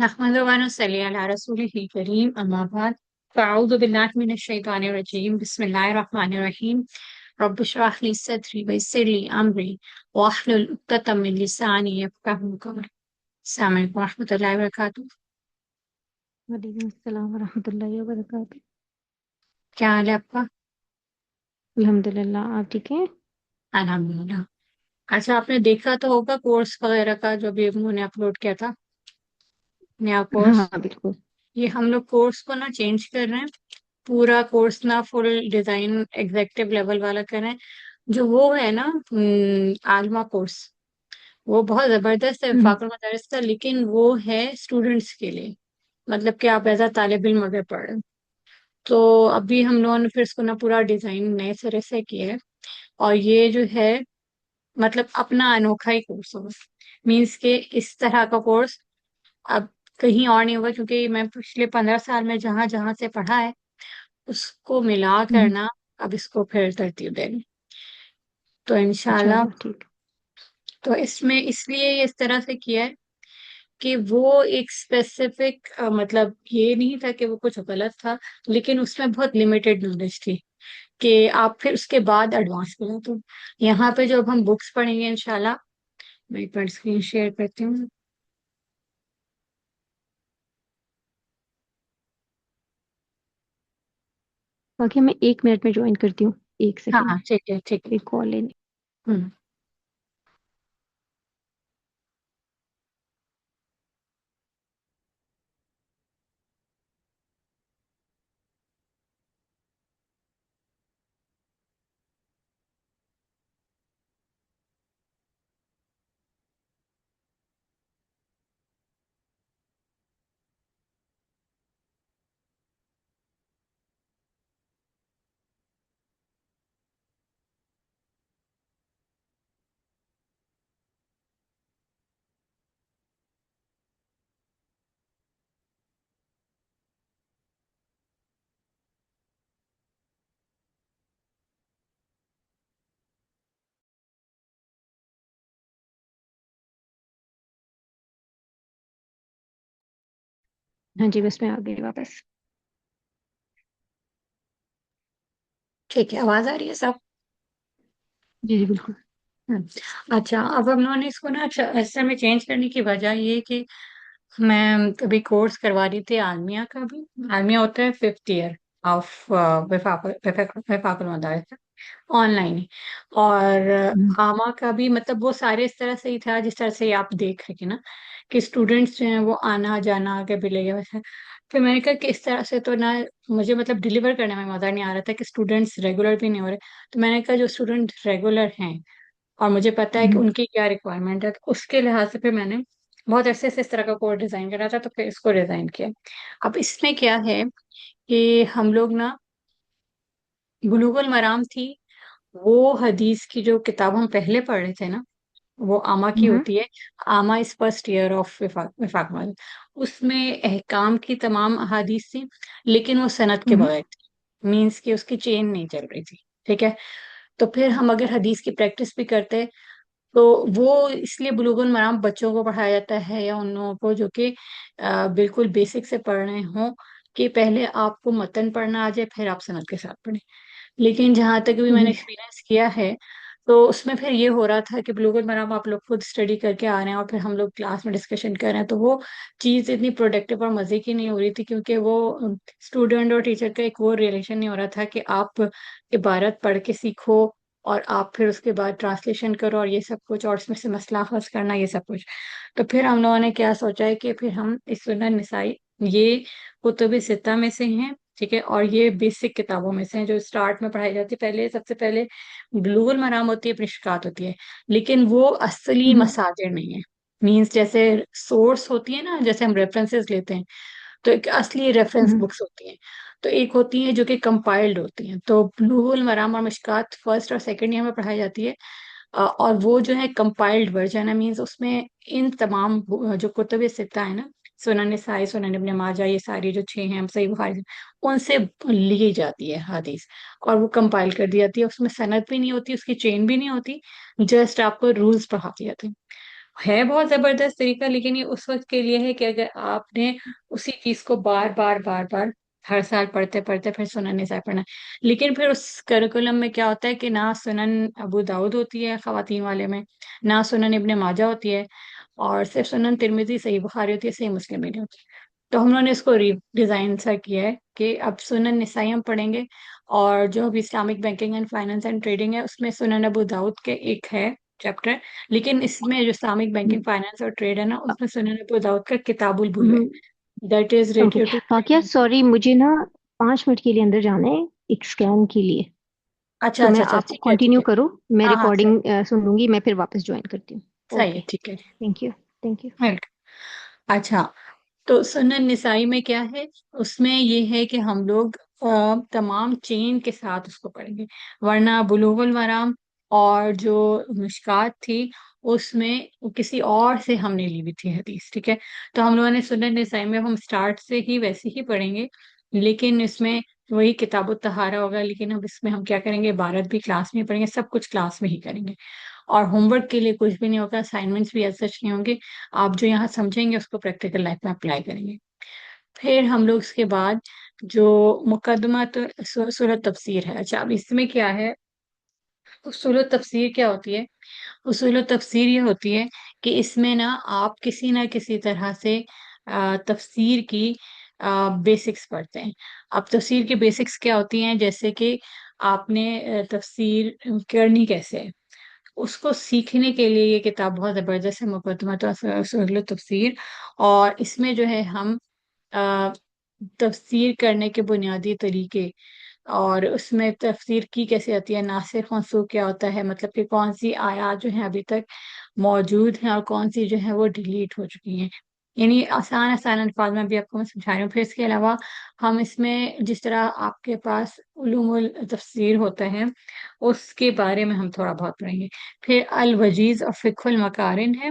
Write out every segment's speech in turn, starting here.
نحمده ونصلي على رسوله الكريم أما بعد فأعوذ بالله من الشيطان الرجيم بسم الله الرحمن الرحيم رب اشرح لي صدري ويسر لي أمري واحلل عقدة من لساني يفقهوا قولي السلام عليكم ورحمة الله وبركاته. وعلیکم السلام ورحمۃ اللہ وبرکاتہ۔ کیا حال ہے آپ کا؟ الحمد للہ، آپ ٹھیک ہیں؟ الحمدللہ. اچھا، آپ نے دیکھا تو ہوگا کورس وغیرہ کا جو بھی انہوں نے اپلوڈ کیا تھا، نیا ہاں کورس. ہاں بالکل۔ یہ ہم لوگ کورس کو نا چینج کر رہے ہیں. پورا کورس نا فل ڈیزائن ایگزیکٹو لیول والا کر رہے ہیں. جو وہ ہے نا عالمہ کورس، وہ بہت زبردست ہے ہوں، وفاق المدارس کا، لیکن وہ ہے اسٹوڈینٹس کے لیے. مطلب کہ آپ ایز اے طالب علم اگر پڑھ رہے ہیں تو ابھی ہم لوگوں نے پھر اس کو نا پورا ڈیزائن نئے سرے سے کیا ہے. اور یہ جو ہے مطلب اپنا انوکھا ہی کورس ہوگا. مینس کہ اس طرح کا کورس اب کہیں اور نہیں ہوگا، کیونکہ میں پچھلے 15 سال میں جہاں جہاں سے پڑھا ہے اس کو ملا ہوں، کرنا اب اس کو پھر ترتیب دینی. تو انشاءاللہ. انشاءاللہ ٹھیک۔ تو اس میں اس لیے یہ اس طرح سے کیا ہے کہ وہ ایک اسپیسیفک مطلب یہ نہیں تھا کہ وہ کچھ غلط تھا، لیکن اس میں بہت لمیٹڈ نالج تھی کہ آپ پھر اس کے بعد ایڈوانس پہ تو یہاں پہ جو اب ہم بکس پڑھیں گے انشاءاللہ. میں ایک بار اسکرین شیئر کرتی ہوں. باقی میں 1 منٹ میں جوائن کرتی ہوں، ایک ہاں سیکنڈ، ہاں ٹھیک ہے ٹھیک ہے. ایک کال لینی۔ ہوں. ہاں جی، بس میں آ گئی واپس۔ ٹھیک ہے، آواز آ رہی ہے سب؟ جی جی بالکل۔ ہوں. اچھا، اب ہم لوگوں نے اس کو نا اچھا ایسے میں چینج کرنے کی وجہ یہ کہ میں ابھی کورس کروا رہی تھی عالمیہ کا بھی. عالمیہ ہوتا ہے 5th ایئر آف وفاق المدارس، آن لائن ہی. اور ہوں، آما کا بھی مطلب وہ سارے اس طرح سے ہی تھا جس طرح سے آپ دیکھ رہے نا کہ اسٹوڈینٹس جو ہیں وہ آنا جانا آگے بھی لے گئے ویسے. پھر میں نے کہا کہ اس طرح سے تو نہ مجھے مطلب ڈلیور کرنے میں مزہ نہیں آ رہا تھا کہ اسٹوڈینٹس ریگولر بھی نہیں ہو رہے. تو میں نے کہا جو اسٹوڈینٹ ریگولر ہیں اور مجھے پتا ہے کہ ہوں، ان کی کیا ریکوائرمنٹ ہے، تو اس کے لحاظ سے پھر میں نے بہت عرصے سے اس طرح کا کوڈ ڈیزائن کرا تھا، تو پھر اس کو ڈیزائن کیا. اب اس میں کیا ہے کہ ہم لوگ نا بلوغ المرام تھی، وہ حدیث کی جو کتاب ہم پہلے پڑھ رہے تھے نا، وہ آما کی ہوں، ہوتی ہے. آما از 1st ایئر آف وفاق مال. اس میں احکام کی تمام احادیث تھی، لیکن وہ سند کے ہوں، بغیر تھی. مینس کہ اس کی چین نہیں چل رہی تھی. ٹھیک ہے. تو پھر ہم اگر حدیث کی پریکٹس بھی کرتے تو وہ اس لیے بلوغ المرام بچوں کو پڑھایا جاتا ہے یا ان لوگوں کو جو کہ بالکل بیسک سے پڑھ رہے ہوں، کہ پہلے آپ کو متن پڑھنا آ جائے پھر آپ سند کے ساتھ پڑھیں. لیکن جہاں تک بھی میں نے ہوں، ایکسپیرینس کیا ہے تو اس میں پھر یہ ہو رہا تھا کہ بلوغ المرام آپ لوگ خود اسٹڈی کر کے آ رہے ہیں اور پھر ہم لوگ کلاس میں ڈسکشن کر رہے ہیں، تو وہ چیز اتنی پروڈکٹیو اور مزے کی نہیں ہو رہی تھی، کیونکہ وہ اسٹوڈنٹ اور ٹیچر کا ایک وہ ریلیشن نہیں ہو رہا تھا کہ آپ عبارت پڑھ کے سیکھو اور آپ پھر اس کے بعد ٹرانسلیشن کرو اور یہ سب کچھ، اور اس میں سے مسئلہ حل کرنا یہ سب کچھ. تو پھر ہم لوگوں نے کیا سوچا ہے کہ پھر ہم اس سنن نسائی یہ کتب ستہ میں سے ہیں. ٹھیک ہے. اور یہ بیسک کتابوں میں سے ہیں جو اسٹارٹ میں پڑھائی جاتی ہے. پہلے سب سے پہلے بلوغ المرام ہوتی ہے، مشکات ہوتی ہے، لیکن وہ اصلی ہوں، مساجر نہیں ہے. مینس جیسے سورس ہوتی ہے نا، جیسے ہم ریفرنسز لیتے ہیں تو ایک اصلی ریفرنس ہوں، بکس ہوتی ہیں، تو ایک ہوتی ہیں جو کہ کمپائلڈ ہوتی ہیں. تو بلوغ المرام اور مشکات 1st اور 2nd ایئر میں پڑھائی جاتی ہے. اور وہ جو ہے کمپائلڈ ورژن ہے. مینس اس میں ان تمام جو کتب ستہ ہے نا، سنن نسائی، سنن ابن ماجہ، یہ ساری جو 6 ہیں، صحیح بخاری، ان سے لی جاتی ہے حدیث اور وہ کمپائل کر دی جاتی ہے. اس میں سند بھی نہیں ہوتی، اس کی چین بھی نہیں ہوتی، جسٹ آپ کو رولز پڑھا دی جاتے ہیں. ہے بہت زبردست طریقہ، لیکن یہ اس وقت کے لیے ہے کہ اگر آپ نے اسی چیز کو بار بار بار بار ہر سال پڑھتے پڑھتے پھر سنن نسائی پڑھنا ہے، لیکن پھر اس کریکولم میں کیا ہوتا ہے کہ نہ سنن ابو داؤد ہوتی ہے خواتین والے میں، نہ سنن ابن ماجہ ہوتی ہے، اور صرف سنن ترمذی، صحیح بخاری ہوتی ہے، صحیح مسلم بھی نہیں ہوتی۔ تو ہم لوگوں نے اس کو ری ڈیزائن سا کیا ہے کہ اب سنن نسائی ہم پڑھیں گے، اور جو بھی Islamic banking and finance and trading ہے اس میں سنن ابو داؤد کے ایک ہے چیپٹر، لیکن اس میں جو اسلامک بینکنگ فائنانس اور ٹریڈ ہے نا، اس میں سنن ابو داؤد کا کتاب البیوع ہے، that is okay related to واقعہ، ٹریڈنگ۔ سوری مجھے نا 5 منٹ کے لیے اندر جانا ہے ایک اسکین کے لیے. اچھا تو میں اچھا اچھا، آپ ٹھیک ہے ٹھیک کنٹینیو ہے، کرو، میں ہاں ہاں صحیح، ریکارڈنگ سن لوں گی، میں پھر واپس جوائن کرتی ہوں. صحیح اوکے. ہے ٹھیک ہے، thank you. Thank you. Welcome. اچھا، تو سنن نسائی میں کیا ہے؟ اس میں یہ ہے کہ ہم لوگ تمام چین کے ساتھ اس کو پڑھیں گے، ورنہ بلوغ المرام اور جو مشکات تھی اس میں کسی اور سے ہم نے لی ہوئی تھی حدیث، ٹھیک ہے؟ تو ہم لوگوں نے سنن نسائی میں ہم اسٹارٹ سے ہی ویسے ہی پڑھیں گے، لیکن اس میں وہی کتاب الطہارہ ہوگا، لیکن اب اس میں ہم کیا کریں گے، عبارت بھی کلاس میں ہی پڑھیں گے، سب کچھ کلاس میں ہی کریں گے، اور ہوم ورک کے لیے کچھ بھی نہیں ہوگا، اسائنمنٹس بھی ایز سچ نہیں ہوں گے، آپ جو یہاں سمجھیں گے اس کو پریکٹیکل لائف میں اپلائی کریں گے۔ پھر ہم لوگ اس کے بعد جو مقدمہ تو سورۃ تفسیر ہے، اچھا اب اس میں کیا ہے، اصول تفسیر کیا ہوتی ہے؟ اصول تفسیر یہ ہوتی ہے کہ اس میں نا آپ کسی نہ کسی طرح سے تفسیر کی بیسکس پڑھتے ہیں۔ اب تفسیر کی بیسکس کیا ہوتی ہیں؟ جیسے کہ آپ نے تفسیر کرنی کیسے ہے، اس کو سیکھنے کے لیے یہ کتاب بہت زبردست ہے، مقدمہ اصول تفسیر، اور اس میں جو ہے ہم آ، تفسیر کرنے کے بنیادی طریقے، اور اس میں تفسیر کی کیسے آتی ہے، ناسخ منسوخ کیا ہوتا ہے، مطلب کہ کون سی آیات جو ہیں ابھی تک موجود ہیں اور کون سی جو ہیں وہ ڈیلیٹ ہو چکی ہیں، یعنی آسان آسان الفاظ میں بھی آپ کو میں سمجھا رہی ہوں۔ پھر اس کے علاوہ ہم اس میں جس طرح آپ کے پاس علوم التفسیر ہوتا ہے اس کے بارے میں ہم تھوڑا بہت پڑھیں گے۔ پھر الوجیز اور فقہ المقارن ہے،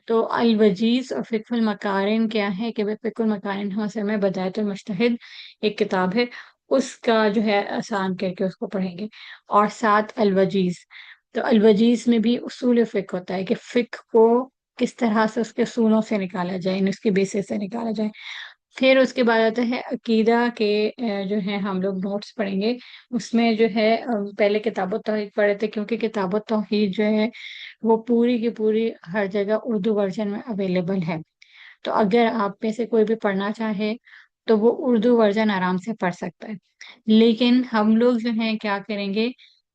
تو الوجیز اور فقہ المقارن کیا ہے کہ فقہ المقارن حوصلہ میں بدایت المجتہد ایک کتاب ہے، اس کا جو ہے آسان کر کے اس کو پڑھیں گے، اور ساتھ الوجیز، تو الوجیز میں بھی اصول فقہ ہوتا ہے کہ فقہ کو کس طرح سے اس کے اصولوں سے نکالا جائے، یعنی اس کے بیسس سے نکالا جائے۔ پھر اس کے بعد آتا ہے عقیدہ کے جو ہے ہم لوگ نوٹس پڑھیں گے، اس میں جو ہے پہلے کتاب التوحید پڑھے تھے، کیونکہ کتاب التوحید جو ہے وہ پوری کی پوری ہر جگہ اردو ورژن میں اویلیبل ہے، تو اگر آپ میں سے کوئی بھی پڑھنا چاہے تو وہ اردو ورژن آرام سے پڑھ سکتا ہے۔ لیکن ہم لوگ جو ہیں کیا کریں گے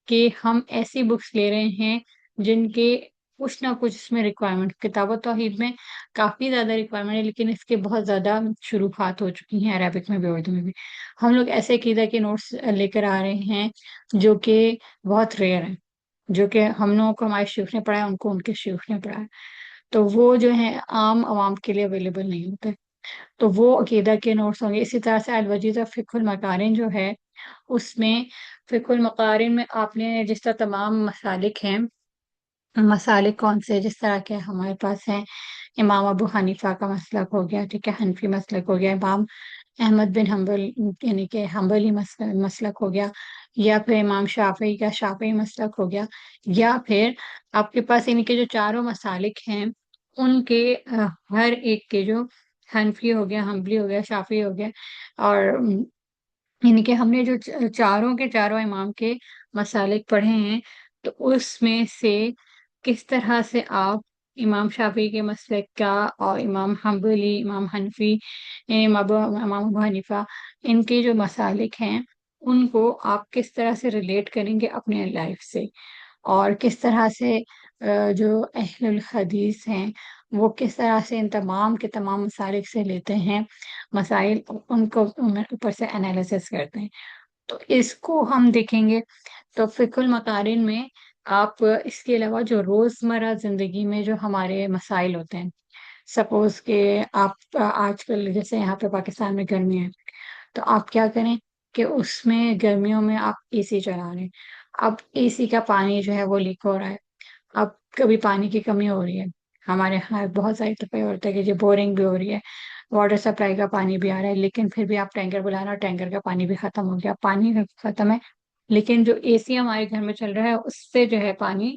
کہ ہم ایسی بکس لے رہے ہیں جن کے کچھ نہ کچھ اس میں ریکوائرمنٹ، کتاب و توحید میں کافی زیادہ ریکوائرمنٹ ہے، لیکن اس کے بہت زیادہ شروحات ہو چکی ہیں عربک میں بھی اردو میں بھی۔ ہم لوگ ایسے عقیدہ کے نوٹس لے کر آ رہے ہیں جو کہ بہت ریئر ہیں، جو کہ ہم لوگوں کو ہمارے شیوخ نے پڑھا ہے، ان کو ان کے شیوخ نے پڑھا ہے، تو وہ جو ہے عام عوام کے لیے اویلیبل نہیں ہوتے، تو وہ عقیدہ کے نوٹس ہوں گے۔ اسی طرح سے الوجیز اور فقہ المقارن جو ہے اس میں فقہ المقارن میں آپ نے جس طرح تمام مسالک ہیں، مسالک کون سے جس طرح کے ہمارے پاس ہیں، امام ابو حنیفہ کا مسلک ہو گیا، ٹھیک ہے، حنفی مسلک ہو گیا، امام احمد بن حنبل یعنی کہ حنبلی مسلک ہو گیا، یا پھر امام شافعی کا شافعی مسلک ہو گیا، یا پھر آپ کے پاس یعنی کہ جو چاروں مسالک ہیں ان کے ہر ایک کے جو حنفی ہو گیا، حنبلی ہو گیا، شافعی ہو گیا، اور یعنی کہ ہم نے جو چاروں کے چاروں امام کے مسالک پڑھے ہیں، تو اس میں سے کس طرح سے آپ امام شافعی کے مسلک کا اور امام حنبلی، امام حنفی، امام ابو حنیفہ، ان کے جو مسالک ہیں ان کو آپ کس طرح سے ریلیٹ کریں گے اپنے لائف سے، اور کس طرح سے جو اہل الحدیث ہیں وہ کس طرح سے ان تمام کے تمام مسالک سے لیتے ہیں مسائل، ان کو اوپر سے انالیسس کرتے ہیں، تو اس کو ہم دیکھیں گے۔ تو فقہ المقارن میں آپ اس کے علاوہ جو روزمرہ زندگی میں جو ہمارے مسائل ہوتے ہیں، سپوز کہ آپ آج کل جیسے یہاں پہ پاکستان میں گرمی ہے، تو آپ کیا کریں کہ اس میں گرمیوں میں آپ اے سی چلا رہے ہیں، اب اے سی کا پانی جو ہے وہ لیک ہو رہا ہے، اب کبھی پانی کی کمی ہو رہی ہے، ہمارے یہاں بہت ساری دفعہ ہوتا ہے کہ جو بورنگ بھی ہو رہی ہے، واٹر سپلائی کا پانی بھی آ رہا ہے، لیکن پھر بھی آپ ٹینکر بلا رہے ہیں اور ٹینکر کا پانی بھی ختم ہو گیا، پانی ختم ہے، لیکن جو اے سی ہمارے گھر میں چل رہا ہے اس سے جو ہے پانی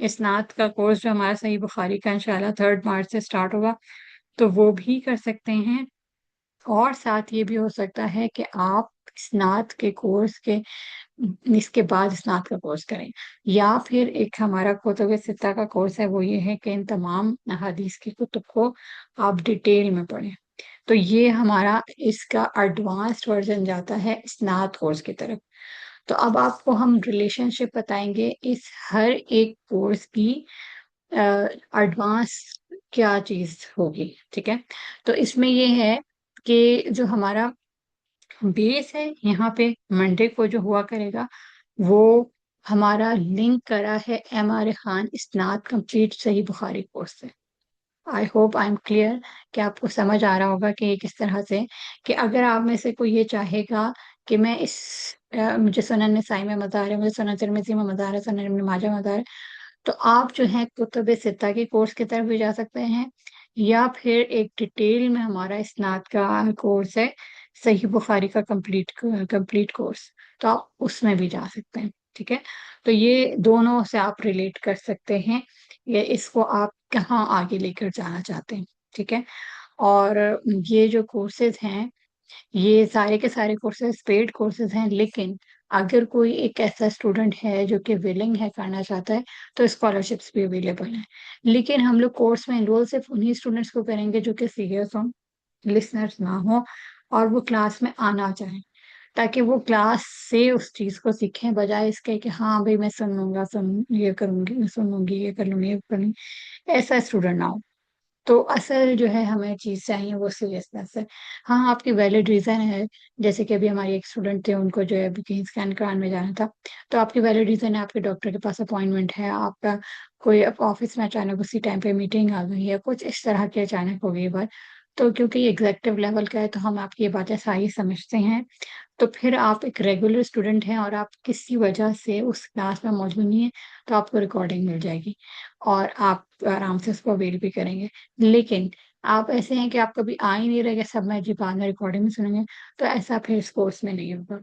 اسناد کا کورس جو ہمارا صحیح بخاری کا انشاءاللہ 3 مارچ سے اسٹارٹ ہوگا، تو وہ بھی کر سکتے ہیں۔ اور ساتھ یہ بھی ہو سکتا ہے کہ آپ اسناد کے کورس کے اس کے بعد اسناد کا کورس کریں، یا پھر ایک ہمارا کتب ستہ کا کورس ہے، وہ یہ ہے کہ ان تمام احادیث کی کتب کو آپ ڈیٹیل میں پڑھیں۔ تو یہ ہمارا اس کا ایڈوانسڈ ورژن جاتا ہے اسناد کورس کی طرف۔ تو اب آپ کو ہم ریلیشن شپ بتائیں گے اس ہر ایک کورس کی ایڈوانس کیا چیز ہوگی، ٹھیک ہے؟ تو اس میں یہ ہے کہ جو ہمارا بیس ہے یہاں پہ منڈے کو جو ہوا کرے گا، وہ ہمارا لنک کرا ہے ایم آر خان اسناد کمپلیٹ صحیح بخاری کورس سے۔ I hope I am clear کہ آپ کو سمجھ آ رہا ہوگا کہ یہ کس طرح سے، کہ اگر آپ میں سے کوئی یہ چاہے گا کہ میں اس مجھے سنن نسائی میں مزہ ہے، مجھے سنن ترمذی میں مزہ ہے، سنن ابن ماجہ میں مزہ ہے، تو آپ جو ہے کتب ستہ کے کورس کی طرف بھی جا سکتے ہیں، یا پھر ایک ڈیٹیل میں ہمارا اسناد کا کورس ہے صحیح بخاری کا کمپلیٹ کورس، تو آپ اس میں بھی جا سکتے ہیں، ٹھیک ہے؟ تو یہ دونوں سے آپ ریلیٹ کر سکتے ہیں، یا اس کو آپ کہاں آگے لے کر جانا چاہتے ہیں، ٹھیک ہے؟ اور یہ جو کورسز ہیں، یہ سارے کے سارے کورسز پیڈ کورسز ہیں، لیکن اگر کوئی ایک ایسا اسٹوڈنٹ ہے جو کہ ولنگ ہے، کرنا چاہتا ہے، تو اسکالرشپس بھی اویلیبل ہیں۔ لیکن ہم لوگ کورس میں انرول صرف انہیں اسٹوڈنٹس کو کریں گے جو کہ سیریس ہوں، لسنرس نہ ہوں، اور وہ کلاس میں آنا چاہیں، تاکہ وہ کلاس سے اس چیز کو سیکھیں، بجائے اس کے کہ ہاں بھائی میں سن لوں گا، یہ کروں گی، میں سن لوں گی، یہ کر لوں گی، یہ کر لوں گی، ایسا اسٹوڈنٹ نہ ہو۔ تو اصل جو ہے ہمیں چیز چاہیے وہ سیریسنس ہے۔ ہاں آپ کی ویلڈ ریزن ہے، جیسے کہ ابھی ہماری ایک اسٹوڈنٹ تھے، ان کو جو ہے ابھی کہیں اسکین کرانے میں جانا تھا، تو آپ کی ویلڈ ریزن ہے، آپ کے ڈاکٹر کے پاس اپوائنٹمنٹ ہے، آپ کا کوئی آفس میں اچانک اسی ٹائم پہ میٹنگ آ گئی ہے، کچھ اس طرح کی اچانک ہو گئی بات، تو کیونکہ یہ ایگزیکٹو لیول کا ہے تو ہم آپ کی یہ باتیں ساری سمجھتے ہیں۔ تو پھر آپ ایک ریگولر اسٹوڈنٹ ہیں اور آپ کسی وجہ سے اس کلاس میں موجود نہیں ہیں، تو آپ کو ریکارڈنگ مل جائے گی اور آپ آرام سے اس کو اویل بھی کریں گے۔ لیکن آپ ایسے ہیں کہ آپ کبھی آ ہی نہیں رہے گے، سب میں جی بعد میں ریکارڈنگ میں سنیں گے، تو ایسا پھر اس کورس میں نہیں ہوگا۔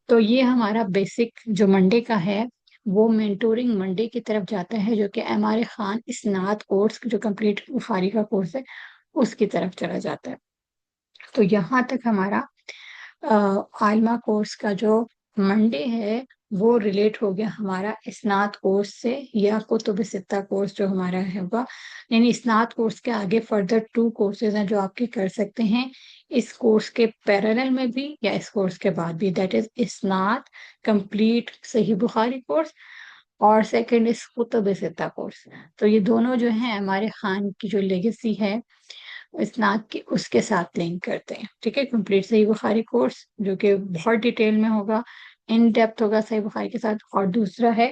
تو یہ ہمارا بیسک جو منڈے کا ہے، وہ مینٹورنگ منڈے کی طرف جاتا ہے، جو کہ ایم آر خان اسناد کورس جو کمپلیٹ بخاری کا کورس ہے اس کی طرف چلا جاتا ہے۔ تو یہاں تک ہمارا عالمہ کورس کا جو منڈے ہے وہ ریلیٹ ہو گیا ہمارا اسناد کورس سے، یا کتب ستہ کورس جو ہمارا ہوگا، یعنی اسناد کورس کے آگے فردر 2 کورسز ہیں جو آپ کے کر سکتے ہیں اس کورس کے پیرالل میں بھی یا اس کورس کے بعد بھی، دیٹ از اسناد کمپلیٹ صحیح بخاری کورس، اور سیکنڈ اس کتب ستہ کورس۔ تو یہ دونوں جو ہیں ہمارے خان کی جو لیگیسی ہے اسناد کی، اس کے ساتھ لنک کرتے ہیں، ٹھیک ہے؟ کمپلیٹ صحیح بخاری کورس جو کہ بہت ڈیٹیل میں ہوگا، ان ڈیپتھ ہوگا صحیح بخاری کے ساتھ، اور دوسرا ہے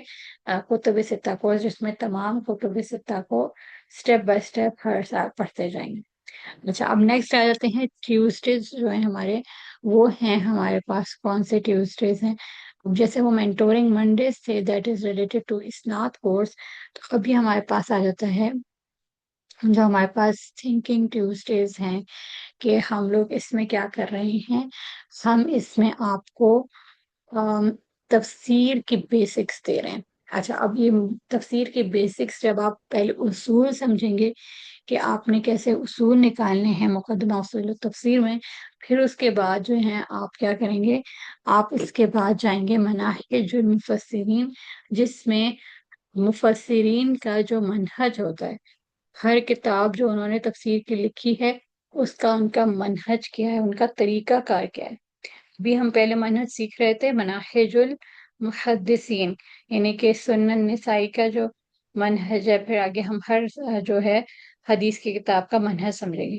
کتب ستہ کورس جس میں تمام کتب ستہ کو اسٹیپ بائی اسٹیپ ہر سال پڑھتے جائیں گے۔ اچھا، اب نیکسٹ آ جاتے ہیں ٹیوزڈیز جو ہیں ہمارے، وہ ہیں ہمارے پاس کون سے ٹیوزڈیز ہیں؟ جیسے وہ مینٹورنگ منڈیز تھے دیٹ از ریلیٹڈ ٹو اسناد کورس، تو ابھی ہمارے پاس آ جاتا ہے جو ہمارے پاس تھنکنگ ٹیوزڈیز ہیں، کہ ہم لوگ اس میں کیا کر رہے ہیں، ہم اس میں آپ کو تفسیر کی بیسکس دے رہے ہیں۔ اچھا، اب یہ تفسیر کی بیسکس جب آپ پہلے اصول سمجھیں گے کہ آپ نے کیسے اصول نکالنے ہیں مقدمہ اصول تفسیر میں، پھر اس کے بعد جو ہے آپ کیا کریں گے، آپ اس کے بعد جائیں گے مناہج المفسرین، جس میں مفسرین کا جو منہج ہوتا ہے، ہر کتاب جو انہوں نے تفسیر کی لکھی ہے اس کا ان کا منہج کیا ہے، ان کا طریقہ کار کیا ہے۔ ابھی ہم پہلے منہج سیکھ رہے تھے مناہج المحدثین، یعنی کہ سنن نسائی کا جو منہج ہے، پھر آگے ہم ہر جو ہے حدیث کی کتاب کا منہج سمجھیں گے۔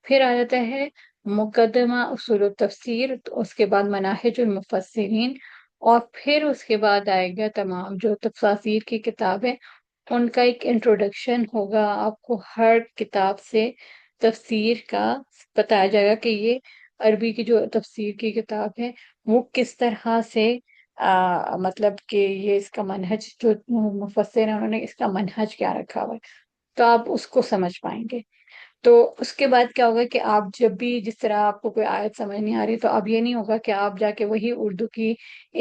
پھر آ جاتا ہے مقدمہ اصول التفسیر، تو اس کے بعد مناہج المفسرین، اور پھر اس کے بعد آئے گا تمام جو تفاسیر کی کتاب ہے ان کا ایک انٹروڈکشن ہوگا، آپ کو ہر کتاب سے تفسیر کا بتایا جائے گا کہ یہ عربی کی جو تفسیر کی کتاب ہے وہ کس طرح سے مطلب کہ یہ اس کا منہج جو مفسر ہیں انہوں نے اس کا منہج کیا رکھا ہوا ہے، تو آپ اس کو سمجھ پائیں گے۔ تو اس کے بعد کیا ہوگا کہ آپ جب بھی جس طرح آپ کو کوئی آیت سمجھ نہیں آ رہی تو اب یہ نہیں ہوگا کہ آپ جا کے وہی اردو کی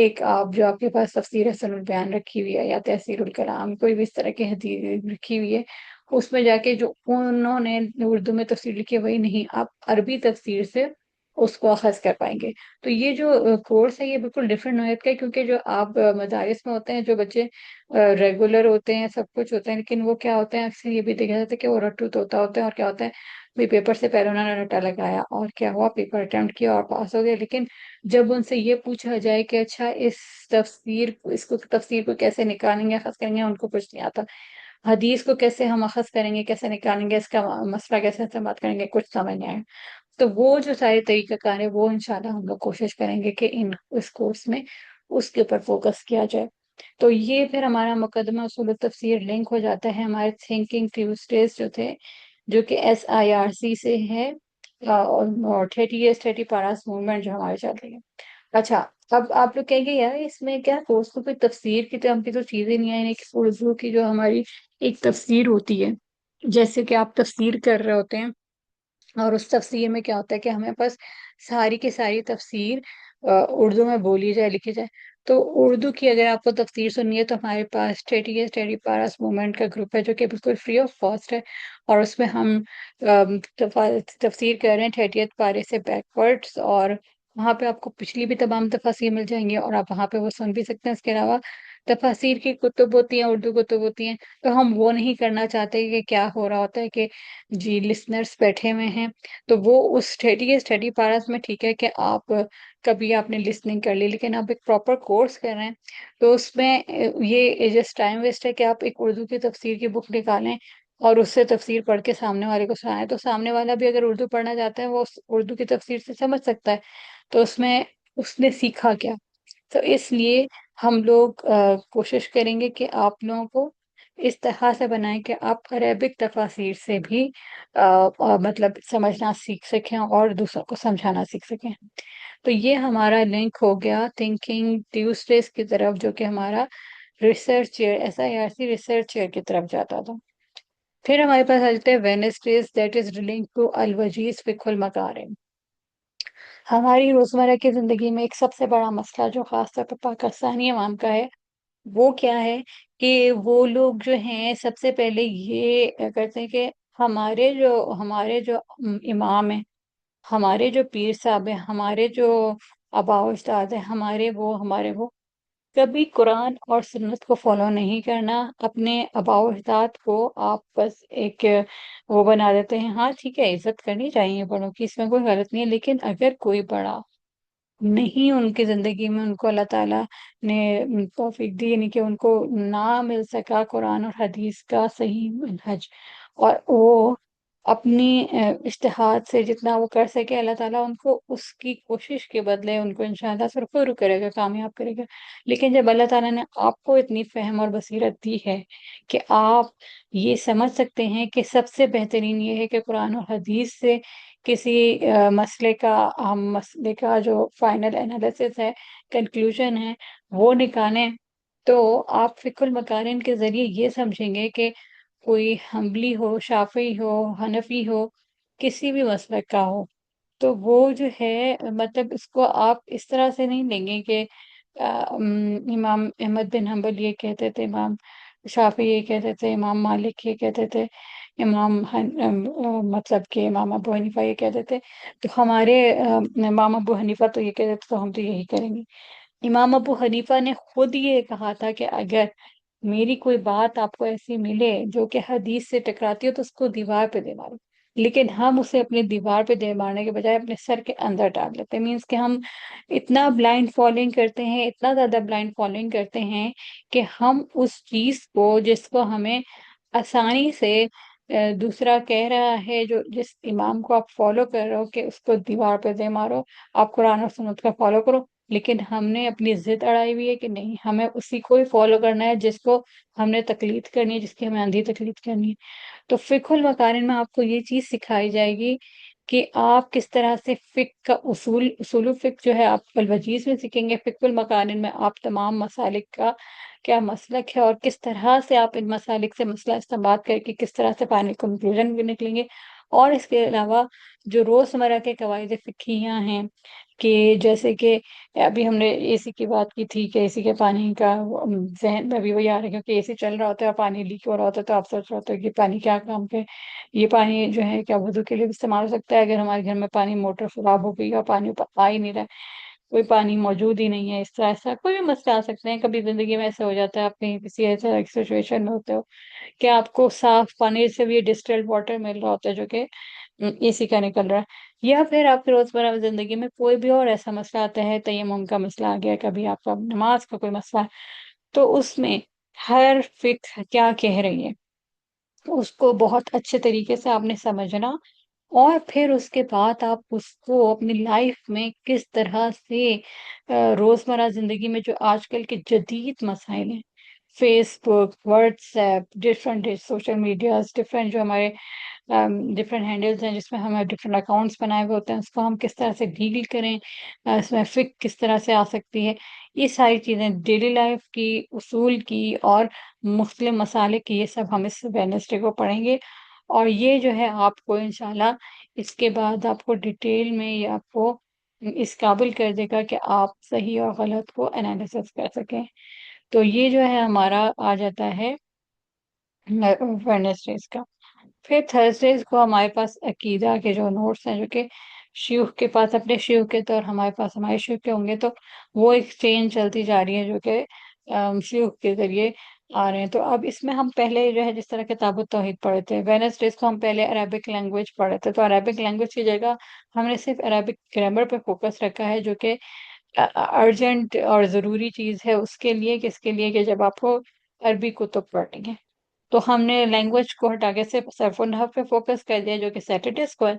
ایک آپ جو آپ کے پاس تفسیر حسن البیان رکھی ہوئی ہے یا تحسیر الکلام کوئی بھی اس طرح کی حدیث رکھی ہوئی ہے، اس میں جا کے جو انہوں نے اردو میں تفسیر لکھی ہے وہی نہیں، آپ عربی تفسیر سے اس کو اخذ کر پائیں گے۔ تو یہ جو کورس ہے یہ بالکل ڈفرینٹ نوعیت کا ہے، کیونکہ جو آپ مدارس میں ہوتے ہیں جو بچے ریگولر ہوتے ہیں سب کچھ ہوتے ہیں، لیکن وہ کیا ہوتے ہیں اکثر یہ بھی دیکھا جاتا ہے کہ وہ رٹو توتا ہوتے ہیں، اور کیا ہوتا ہے بھی پیپر سے پہلے انہوں نے رٹا لگایا اور کیا ہوا پیپر اٹمپٹ کیا اور پاس ہو گئے، لیکن جب ان سے یہ پوچھا جائے کہ اچھا اس کو تفسیر کو کیسے نکالیں گے اخذ کریں گے، ان کو کچھ نہیں آتا۔ حدیث کو کیسے ہم اخذ کریں گے، کیسے نکالیں گے، اس کا مسئلہ کیسے استعمال کریں گے، کچھ سمجھ نہیں آئے۔ تو وہ جو سارے طریقہ کار ہے وہ انشاءاللہ ہم لوگ کوشش کریں گے کہ اس کورس میں اس کے اوپر فوکس کیا جائے۔ تو یہ پھر ہمارا مقدمہ اصول التفسیر لنک ہو جاتا ہے ہمارے تھنکنگ ٹیوزڈیز جو تھے، جو کہ SIRC سے ہے، اور 30 years 30 paras موومنٹ جو ہمارے چل رہی ہے۔ اچھا، اب آپ لوگ کہیں گے یار اس میں کیا کورس کو کوئی تفسیر کی تو ہم کی تو چیزیں نہیں آئی، کہ اردو کی جو ہماری ایک تفسیر ہوتی ہے، جیسے کہ آپ تفسیر کر رہے ہوتے ہیں اور اس تفسیر میں کیا ہوتا ہے کہ ہمیں بس ساری کی ساری تفسیر اردو میں بولی جائے لکھی جائے۔ تو اردو کی اگر آپ کو تفسیر سننی ہے تو ہمارے پاس 30 years 30 paras موومنٹ کا گروپ ہے جو کہ بالکل فری آف کاسٹ ہے، اور اس میں ہم تفسیر کر رہے ہیں 30th پارے سے بیک ورڈس، اور وہاں پہ آپ کو پچھلی بھی تمام تفاسیر مل جائیں گی اور آپ وہاں پہ وہ سن بھی سکتے ہیں۔ اس کے علاوہ تفاسیر کی کتب ہوتی ہیں، اردو کتب ہوتی ہیں، تو ہم وہ نہیں کرنا چاہتے کہ کیا ہو رہا ہوتا ہے کہ جی لسنرس بیٹھے ہوئے ہیں تو وہ اس 30 years 30 paras میں ٹھیک ہے کہ آپ کبھی آپ نے لسننگ کر لی، لیکن آپ ایک پراپر کورس کر رہے ہیں تو اس میں یہ جسٹ ٹائم ویسٹ ہے کہ آپ ایک اردو کی تفسیر کی بک نکالیں اور اس سے تفسیر پڑھ کے سامنے والے کو سنائیں، تو سامنے والا بھی اگر اردو پڑھنا چاہتا ہے وہ اس اردو کی تفسیر سے سمجھ سکتا ہے، تو اس میں اس نے سیکھا کیا؟ تو اس لیے ہم لوگ کوشش کریں گے کہ آپ لوگوں کو اس طرح سے بنائیں کہ آپ عربک تفاسیر سے بھی مطلب سمجھنا سیکھ سکیں اور دوسروں کو سمجھانا سیکھ سکیں۔ تو یہ ہمارا لنک ہو گیا تھنکنگ ٹیوزڈیز کی طرف، جو کہ ہمارا research chair SIRC research chair کی طرف جاتا تھا۔ پھر ہمارے پاس آ جاتے ہیں Wednesdays, that is link to الوجیز فقہ المکارم۔ ہماری روزمرہ کی زندگی میں ایک سب سے بڑا مسئلہ جو خاص طور پر پاکستانی عوام کا ہے وہ کیا ہے کہ وہ لوگ جو ہیں سب سے پہلے یہ کرتے ہیں کہ ہمارے جو امام ہیں، ہمارے جو پیر صاحب ہیں، ہمارے جو آباء و اجداد ہیں، ہمارے وہ کبھی قرآن اور سنت کو فالو نہیں کرنا، اپنے آباء و اجداد کو آپ بس ایک وہ بنا دیتے ہیں۔ ہاں ٹھیک ہے، عزت کرنی چاہیے بڑوں کی، اس میں کوئی غلط نہیں ہے، لیکن اگر کوئی بڑا نہیں ان کی زندگی میں ان کو اللہ تعالیٰ نے توفیق دی، یعنی کہ ان کو نہ مل سکا قرآن اور حدیث کا صحیح منہج، اور وہ اپنی اجتہاد سے جتنا وہ کر سکے اللہ تعالیٰ ان کو اس کی کوشش کے بدلے ان کو انشاءاللہ سرخرو کرے گا، کامیاب کرے گا۔ لیکن جب اللہ تعالیٰ نے آپ کو اتنی فہم اور بصیرت دی ہے کہ آپ یہ سمجھ سکتے ہیں کہ سب سے بہترین یہ ہے کہ قرآن اور حدیث سے کسی مسئلے کا جو فائنل انالیسس ہے، کنکلوژن ہے، وہ نکالیں، تو آپ فقہ المکارم کے ذریعے یہ سمجھیں گے کہ کوئی حنبلی ہو، شافعی ہو، حنفی ہو، کسی بھی مسلک کا ہو، تو وہ جو ہے مطلب اس کو آپ اس طرح سے نہیں لیں گے کہ امام احمد بن حنبل یہ کہتے تھے، امام شافعی یہ کہتے تھے، امام مالک یہ کہتے تھے، مطلب کہ امام ابو حنیفہ یہ کہتے تھے، تو ہمارے امام ابو حنیفہ تو یہ کہتے تھے تو ہم تو یہی کریں گے۔ امام ابو حنیفہ نے خود یہ کہا تھا کہ اگر میری کوئی بات آپ کو ایسی ملے جو کہ حدیث سے ٹکراتی ہو تو اس کو دیوار پہ دے مارو، لیکن ہم اسے اپنی دیوار پہ دے مارنے کے بجائے اپنے سر کے اندر ڈال لیتے ہیں، مینس کہ ہم اتنا بلائنڈ فالوئنگ کرتے ہیں، اتنا زیادہ بلائنڈ فالوئنگ کرتے ہیں کہ ہم اس چیز کو جس کو ہمیں آسانی سے دوسرا کہہ رہا ہے، جو جس امام کو آپ فالو کر رہے ہو کہ اس کو دیوار پہ دے مارو، آپ قرآن اور سنت کا فالو کرو، لیکن ہم نے اپنی ضد اڑائی ہوئی ہے کہ نہیں، ہمیں اسی کو ہی فالو کرنا ہے جس کو ہم نے تقلید کرنی ہے، جس کی ہمیں اندھی تقلید کرنی ہے۔ تو فقہ المقارن میں آپ کو یہ چیز سکھائی جائے گی کہ آپ کس طرح سے فقہ کا اصول الفقہ جو ہے آپ الوجیز میں سیکھیں گے، فقہ المقارن میں آپ تمام مسالک کا کیا مسلک ہے اور کس طرح سے آپ ان مسالک سے مسئلہ استنباط کر کے کس طرح سے فائنل کنکلوژن بھی نکلیں گے، اور اس کے علاوہ جو روزمرہ کے قواعد فقہیہ ہیں، کہ جیسے کہ ابھی ہم نے اے سی کی بات کی تھی کہ اے سی کے پانی کا ذہن میں بھی وہی آ رہا ہے، کیونکہ اے سی چل رہا ہوتا ہے اور پانی لیک ہو رہا ہوتا ہے، تو آپ سوچ رہے ہوتے ہیں کہ پانی کیا کام کے، یہ پانی جو ہے کیا وضو کے لیے بھی استعمال ہو سکتا ہے؟ اگر ہمارے گھر میں پانی موٹر خراب ہو گئی اور پانی اوپر آ ہی نہیں رہا ہے، کوئی پانی موجود ہی نہیں ہے، اس طرح ایسا کوئی بھی مسئلہ آ سکتے ہیں، کبھی زندگی میں ایسا ہو جاتا ہے، آپ کہیں کسی ایسا سچویشن میں ہوتے ہو کہ آپ کو صاف پانی سے بھی ڈسٹلڈ واٹر مل رہا ہوتا ہے جو کہ اے سی کا نکل رہا ہے، یا پھر آپ کی روزمرہ زندگی میں کوئی بھی اور ایسا مسئلہ آتا ہے، تیمم کا مسئلہ آ گیا، کبھی آپ کا نماز کا کوئی مسئلہ ہے، تو اس میں ہر فقہ کیا کہہ رہی ہے اس کو بہت اچھے طریقے سے آپ نے سمجھنا، اور پھر اس کے بعد آپ اس کو اپنی لائف میں کس طرح سے روزمرہ زندگی میں جو آج کل کے جدید مسائل ہیں، Facebook, WhatsApp, different social medias, different جو ہمارے ڈفرینٹ ہینڈلز ہیں جس میں ہمیں ڈفرینٹ اکاؤنٹس بنائے ہوئے ہوتے ہیں، اس کو ہم کس طرح سے ڈیل کریں، اس میں فک کس طرح سے آ سکتی ہے، یہ ساری چیزیں ڈیلی لائف کی، اصول کی اور مختلف مسالے کی، یہ سب ہم اس ویڈنسڈے کو پڑھیں گے، اور یہ جو ہے آپ کو انشاءاللہ اس کے بعد آپ کو ڈیٹیل میں یہ آپ کو اس قابل کر دے گا کہ آپ صحیح اور غلط کو انالیسس کر سکیں۔ تو یہ جو ہے ہمارا آ جاتا ہے ویڈنسڈیز کا۔ پھر تھرسڈیز کو ہمارے پاس عقیدہ کے جو نوٹس ہیں، جو کہ شیوخ کے پاس اپنے شیوخ کے، تو ہمارے پاس ہمارے شیوخ کے ہوں گے، تو وہ ایک چین چلتی جا رہی ہے جو کہ شیوخ کے ذریعے آ رہے ہیں۔ تو اب اس میں ہم پہلے جو ہے جس طرح کتاب التوحید پڑھے تھے، ویڈنسڈیز کو ہم پہلے عربک لینگویج پڑھے تھے، تو عربک لینگویج کی جگہ ہم نے صرف عربک گرامر پہ فوکس رکھا ہے، جو کہ ارجنٹ اور ضروری چیز ہے اس کے لیے، کس کے لیے، کہ جب آپ کو عربی کتب پڑھنی ہے، تو ہم نے لینگویج کو ہٹا کے صرف صرف النحو پہ فوکس کر دیا جو کہ سیٹرڈیز کو ہے،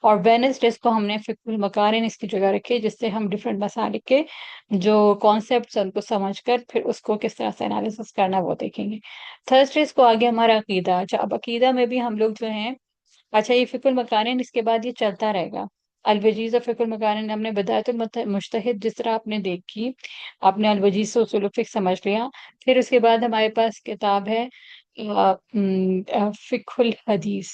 اور وینسڈیز کو ہم نے فقہ المقارن اس کی جگہ رکھی، جس سے ہم ڈفرینٹ مسالک کے جو کانسیپٹس ان کو سمجھ کر پھر اس کو کس طرح سے انالیسس کرنا وہ دیکھیں گے۔ تھرسڈیز کو آگے ہمارا عقیدہ۔ اچھا، اب عقیدہ میں بھی ہم لوگ جو ہیں، اچھا یہ فقہ المقارن اس کے بعد یہ چلتا رہے گا، الوجیز اور فقہ المقارن ہم نے بدایت المجتہد جس طرح آپ نے دیکھی، آپ نے الوجیز سے اصول الفقہ سمجھ لیا، پھر اس کے بعد ہمارے پاس کتاب ہے فقہ الحدیث،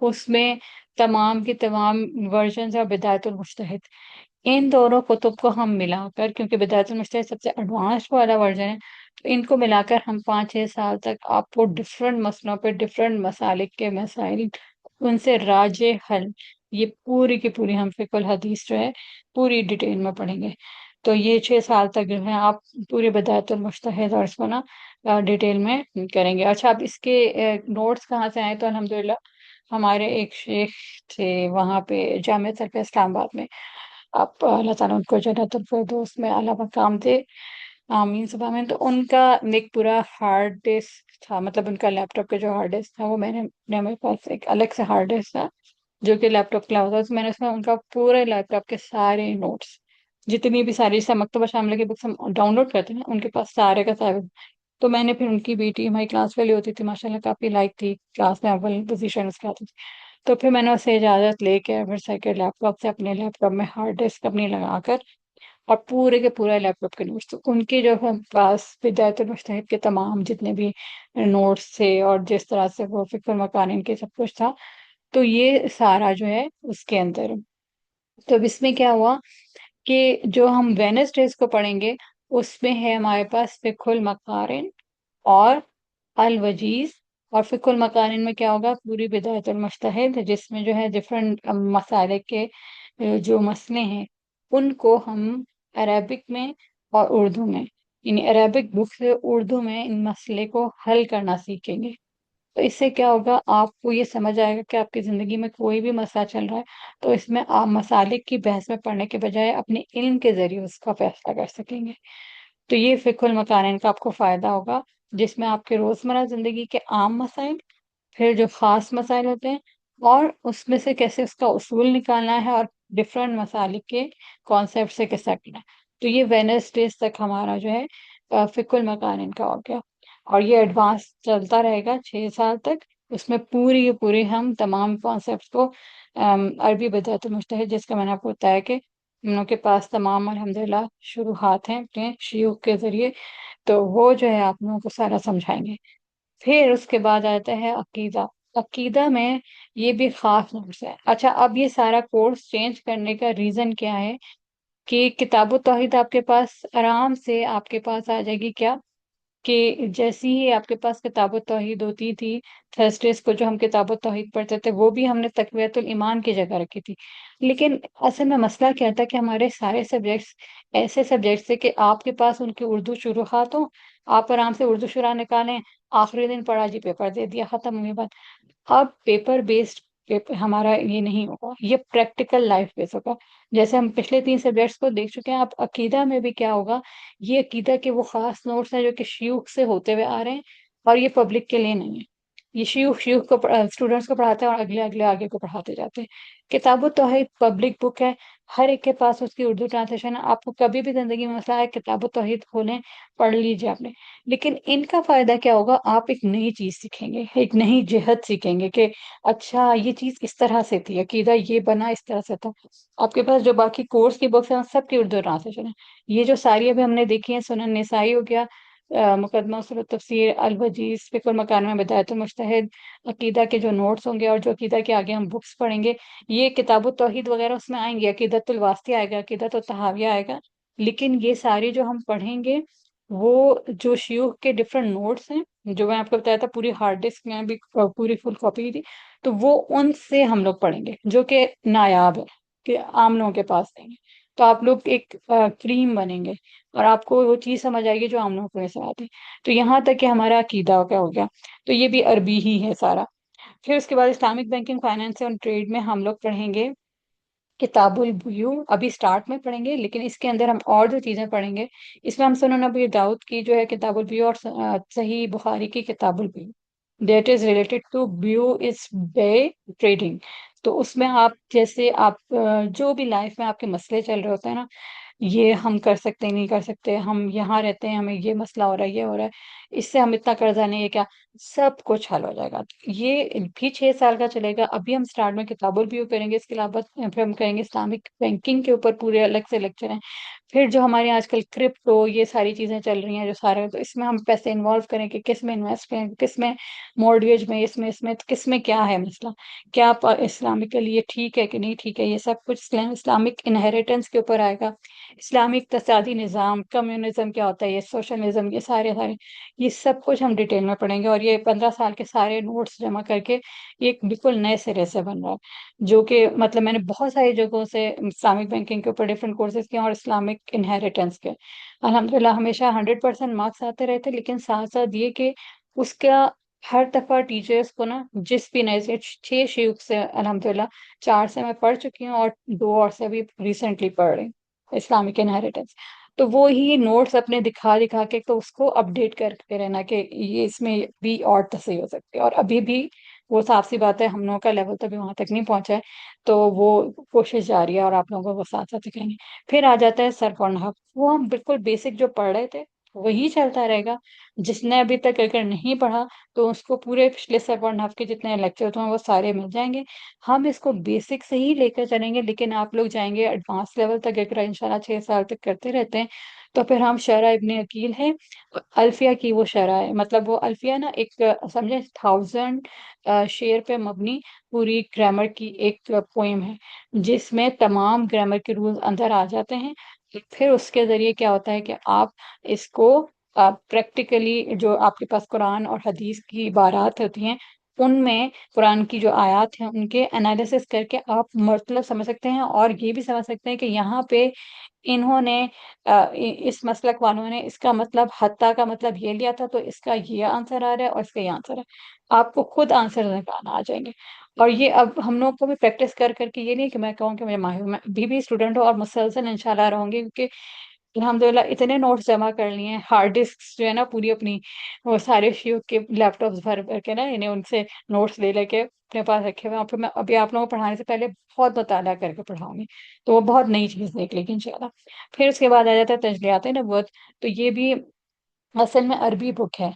اس میں تمام کی تمام ورژنز اور بدایت المجتہد، ان دونوں کتب کو ہم ملا کر، کیونکہ بدایت المجتہد سب سے ایڈوانس والا ورژن ہے، تو ان کو ملا کر ہم 5 6 سال تک آپ کو ڈفرینٹ مسئلوں پہ، ڈفرینٹ مسالک کے مسائل، ان سے راجع حل، یہ پوری کی پوری ہم فقہ الحدیث جو ہے پوری ڈیٹیل میں پڑھیں گے۔ تو یہ 6 سال تک جو ہے آپ پورے بدایت المجتہد اور اس کو نا ڈیٹیل میں کریں گے۔ اچھا، اب اس کے نوٹس کہاں سے آئے؟ تو الحمدللہ ہمارے ایک شیخ تھے وہاں پہ جامعہ سلفیہ اسلام آباد میں، آپ اللہ تعالیٰ ان کو جنت الفردوس میں اعلیٰ مقام دے، آمین سب آمین۔ تو ان کا ایک پورا ہارڈ ڈسک تھا، مطلب ان کا لیپ ٹاپ کا جو ہارڈ ڈسک تھا وہ میرے پاس ایک الگ سے ہارڈ ڈسک تھا جو کہ لیپ ٹاپ کے علاوہ تھا، تو میں نے اس میں ان کا پورے لیپ ٹاپ کے سارے نوٹس، جتنی بھی ساری سے مکتبہ شاملہ کی بکس ہم ڈاؤن لوڈ کرتے ہیں نا، ان کے پاس سارے کا سارے، تو میں نے پھر ان کی بیٹی ہماری کلاس والی ہوتی تھی ماشاء اللہ، کافی لائک تھی، کلاس میں اول پوزیشن اس کے آتی تھی، تو پھر میں نے اسے اجازت لے کے پھر سیکنڈ لیپ ٹاپ سے اپنے لیپ ٹاپ میں ہارڈ ڈسک اپنی لگا کر اور پورے کے پورے لیپ ٹاپ کے نوٹس، تو ان کے جو ہے پاس بدایت المجتہد کے تمام جتنے بھی نوٹس تھے اور جس طرح سے وہ فقہ المقارن کے سب کچھ تھا، تو یہ سارا جو ہے اس کے اندر۔ تو اب اس میں کیا ہوا کہ جو ہم وینسڈیز کو پڑھیں گے اس میں ہے ہمارے پاس فقہ المقارن اور الوجیز، اور فقہ المقارن میں کیا ہوگا؟ پوری بدایت المجتہد، جس میں جو ہے ڈفرینٹ مسائل کے جو مسئلے ہیں ان کو ہم عربک میں اور اردو میں، یعنی عربک بک سے اردو میں ان مسئلے کو حل کرنا سیکھیں گے۔ تو اس سے کیا ہوگا؟ آپ کو یہ سمجھ آئے گا کہ آپ کی زندگی میں کوئی بھی مسئلہ چل رہا ہے تو اس میں آپ مسالک کی بحث میں پڑھنے کے بجائے اپنے علم کے ذریعے اس کا فیصلہ کر سکیں گے۔ تو یہ فقہ المقارن کا آپ کو فائدہ ہوگا، جس میں آپ کے روزمرہ زندگی کے عام مسائل، پھر جو خاص مسائل ہوتے ہیں، اور اس میں سے کیسے اس کا اصول نکالنا ہے، اور ڈفرینٹ مسالک کے کانسیپٹ سے کیسا کرنا ہے۔ تو یہ وینسڈیز تک ہمارا جو ہے فقہ المقارن کا ہو گیا، اور یہ ایڈوانس چلتا رہے گا 6 سال تک، اس میں پوری کی پوری ہم تمام کانسیپٹس کو عربی بدایت المجتہد، جس کا میں نے آپ کو بتایا کہ ہم لوگ کے پاس تمام الحمدللہ شروحات ہیں اپنے شیوخ کے ذریعے، تو وہ جو ہے آپ لوگوں کو سارا سمجھائیں گے۔ پھر اس کے بعد آتا ہے عقیدہ۔ عقیدہ میں یہ بھی خاص نوٹس ہے. اچھا، اب یہ سارا کورس چینج کرنے کا ریزن کیا ہے؟ کہ کتاب و توحید آپ کے پاس آرام سے آپ کے پاس آ جائے گی. کیا کہ جیسی ہی آپ کے پاس کتاب و توحید ہوتی تھی، تھرسڈیز کو جو ہم کتاب و توحید پڑھتے تھے وہ بھی ہم نے تقویت الایمان کی جگہ رکھی تھی. لیکن اصل میں مسئلہ کیا تھا کہ ہمارے سارے سبجیکٹس ایسے سبجیکٹس تھے کہ آپ کے پاس ان کی اردو شروحات ہوں، آپ آرام سے اردو شروح نکالیں، آخری دن پڑھا جی پیپر دے دیا، ختم ہوئی بات. اب پیپر بیسڈ ہمارا یہ نہیں ہوگا، یہ پریکٹیکل لائف بیس ہوگا. جیسے ہم پچھلے 3 سبجیکٹس کو دیکھ چکے ہیں، اب عقیدہ میں بھی کیا ہوگا؟ یہ عقیدہ کے وہ خاص نوٹس ہیں جو کہ شیوخ سے ہوتے ہوئے آ رہے ہیں، اور یہ پبلک کے لیے نہیں ہے. یہ شیوخ کو اسٹوڈنٹس کو پڑھاتے ہیں اور اگلے اگلے آگے کو پڑھاتے جاتے ہیں. کتاب و توحید پبلک بک ہے، ہر ایک کے پاس اس کی اردو ٹرانسلیشن ہے. آپ کو کبھی بھی زندگی میں مسئلہ ہے، کتاب و توحید کھولیں، پڑھ لیجیے آپ نے. لیکن ان کا فائدہ کیا ہوگا؟ آپ ایک نئی چیز سیکھیں گے، ایک نئی جہت سیکھیں گے کہ اچھا یہ چیز اس طرح سے تھی، عقیدہ یہ بنا اس طرح سے تھا. آپ کے پاس جو باقی کورس کی بکس ہیں سب کی اردو ٹرانسلیشن ہے. یہ جو ساری ابھی ہم نے دیکھی ہیں، سنن نسائی ہو گیا، مقدمہ اصول التفسیر، الوجیز، فقہ المکارم میں بدایت المجتہد، عقیدہ کے جو نوٹس ہوں گے اور جو عقیدہ کے آگے ہم بکس پڑھیں گے، یہ کتاب التوحید وغیرہ اس میں آئیں گے. عقیدۃ الواسطیہ آئے گا، عقیدۃ الطحاویہ آئے گا. لیکن یہ سارے جو ہم پڑھیں گے وہ جو شیوخ کے ڈفرینٹ نوٹس ہیں، جو میں آپ کو بتایا تھا پوری ہارڈ ڈسک میں بھی پوری فل کاپی تھی، تو وہ ان سے ہم لوگ پڑھیں گے جو کہ نایاب ہے، کہ عام لوگوں کے پاس نہیں ہے. تو آپ لوگ ایک کریم بنیں گے اور آپ کو وہ چیز سمجھ آئے گی جو عام لوگوں کو نہیں سمجھ آتی. تو یہاں تک کہ ہمارا عقیدہ کیا ہو گیا، تو یہ بھی عربی ہی ہے سارا. پھر اس کے بعد Islamic banking, finance and trade میں ہم لوگ پڑھیں گے کتاب البیوع. ابھی سٹارٹ میں پڑھیں گے، لیکن اس کے اندر ہم اور جو چیزیں پڑھیں گے، اس میں ہم سنن ابی داؤد کی جو ہے کتاب البیوع، اور صحیح بخاری کی کتاب البیوع، دیٹ از ریلیٹڈ ٹو بیو از بے ٹریڈنگ. تو اس میں آپ جیسے آپ جو بھی لائف میں آپ کے مسئلے چل رہے ہوتے ہیں نا، یہ ہم کر سکتے نہیں کر سکتے، ہم یہاں رہتے ہیں ہمیں یہ مسئلہ ہو رہا ہے یہ ہو رہا ہے، اس سے ہم اتنا قرضہ نہیں ہے کیا، سب کچھ حل ہو جائے گا. یہ بھی 6 سال کا چلے گا. ابھی ہم سٹارٹ میں کتاب البیوع کریں گے، اس کے علاوہ پھر ہم کریں گے اسلامک بینکنگ کے اوپر پورے الگ سے لیکچر ہیں. پھر جو ہمارے آج کل کرپٹو یہ ساری چیزیں چل رہی ہیں جو سارے، تو اس میں ہم پیسے انوالو کریں کہ کس میں انویسٹ کریں، کس میں مورگیج میں، اس میں تو کس میں کیا ہے مسئلہ، کیا اسلامکلی یہ ٹھیک ہے کہ نہیں ٹھیک ہے. یہ سب کچھ اسلامک انہیریٹنس کے اوپر آئے گا. اسلامک اقتصادی نظام، کمیونزم کیا ہوتا ہے، یہ سوشلزم، یہ سارے یہ سب کچھ ہم ڈیٹیل میں پڑھیں گے. اور یہ 15 سال کے سارے نوٹس جمع کر کے یہ ایک بالکل نئے سرے سے بن رہا ہے، جو کہ مطلب میں نے بہت ساری جگہوں سے اسلامک بینکنگ کے اوپر ڈفرینٹ کورسز کیے اور اسلامک انہیریٹنس کے الحمدللہ ہمیشہ 100% مارکس آتے رہے تھے. لیکن ساتھ ساتھ یہ کہ اس کا ہر دفعہ ٹیچرس کو نا، جس بھی نئے سے 6 شیوخ سے الحمدللہ 4 سے میں پڑھ چکی ہوں اور 2 اور سے بھی ریسنٹلی پڑھ رہی ہوں اسلامک انہیریٹنس. تو وہی نوٹس اپنے دکھا دکھا کے تو اس کو اپڈیٹ کرتے رہنا کہ یہ اس میں بھی اور تصحیح ہو سکتی ہے. اور ابھی بھی وہ صاف سی بات ہے، ہم لوگوں کا لیول تو بھی وہاں تک نہیں پہنچا ہے، تو وہ کوشش جاری ہے اور آپ لوگوں کو وہ ساتھ ساتھ سکھائیں گے. پھر آ جاتا ہے صرف اور نحو. وہ ہم بالکل بیسک جو پڑھ رہے تھے وہی چلتا رہے گا. جس نے ابھی تک اگر نہیں پڑھا تو اس کو پورے پچھلے صرف اور نحو کے جتنے لیکچر ہیں وہ سارے مل جائیں گے. ہم اس کو بیسک سے ہی لے کر چلیں گے، لیکن آپ لوگ جائیں گے ایڈوانس لیول تک اگر انشاءاللہ 6 سال تک کرتے رہتے ہیں. تو پھر ہم شرح ابن عقیل ہے، الفیہ کی وہ شرح ہے، مطلب وہ الفیہ نا ایک سمجھے 1000 شعر پہ مبنی پوری گرامر کی ایک پوئم ہے، جس میں تمام گرامر کے رولز اندر آ جاتے ہیں. پھر اس کے ذریعے کیا ہوتا ہے کہ آپ اس کو پریکٹیکلی جو آپ کے پاس قرآن اور حدیث کی عبارات ہوتی ہیں ان میں قرآن کی جو آیات ہیں ان کے انالیسس کر کے آپ مطلب سمجھ سکتے ہیں، اور یہ بھی سمجھ سکتے ہیں کہ یہاں پہ انہوں نے اس مسلک والوں نے اس کا مطلب حتیٰ کا مطلب یہ لیا تھا، تو اس کا یہ آنسر آ رہا ہے اور اس کا یہ آنسر ہے. آپ کو خود آنسر نکالنا آ جائیں گے. اور یہ اب ہم لوگ کو بھی پریکٹس کر کر کے، یہ نہیں کہ میں کہوں کہ میں ماہر ہوں، میں بھی اسٹوڈنٹ ہوں اور مسلسل انشاءاللہ رہوں گی، کیونکہ الحمدللہ اتنے نوٹس جمع کر لیے ہیں. ہارڈ ڈسک جو ہے نا پوری اپنی، وہ سارے شیوخ کے لیپ ٹاپس بھر بھر کے نا انہیں ان سے نوٹس لے لے کے اپنے پاس رکھے ہوئے ہیں. اور پھر میں ابھی آپ لوگوں کو پڑھانے سے پہلے بہت مطالعہ کر کے پڑھاؤں گی، تو وہ بہت نئی چیز دیکھ لے گی انشاءاللہ. پھر اس کے بعد آ جاتا ہے تجلیات نبوت. تو یہ بھی اصل میں عربی بک ہے.